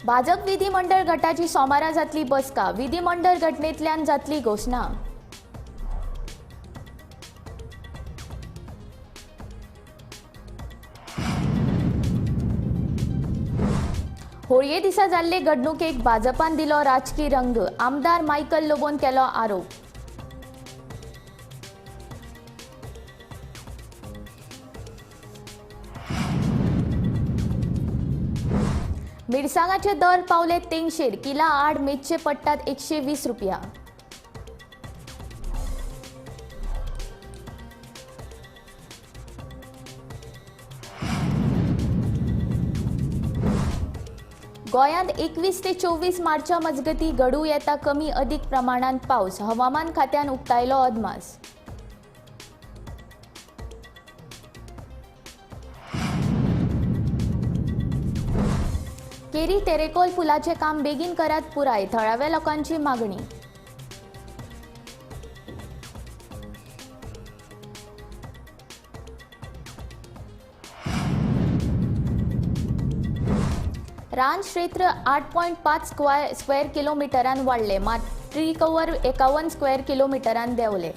भाजप विधिमंडळ गटाची सोमारा जातली बसका, विधिमंडळ घटनेंतल्यान जातली घोषणा। होळये दिसा जाल्ले घडणुकेक भाजपान दिलो राजकीय रंग, आमदार मायकल लोबोन केलो आरोप। मिरसांगाचे दर पावले 300, किला आड मेजचे पडटात 120 रुपया। गोंयांत 21 ते 24 मार्चा मजगती घडू येता कमी अधिक प्रमाणात पावस, हवामान खात्यान उक्तायलो अदमास। केरी तेरेकोल पुलाचे काम बेगीन करात पुराय, थळाव्या लोकांची मागणी। रान क्षेत्र 8.5 स्क्वेअर किलोमीटरान वाढले, मात ट्री कव्हर 51 स्क्वेअर किलोमीटरान देंवले।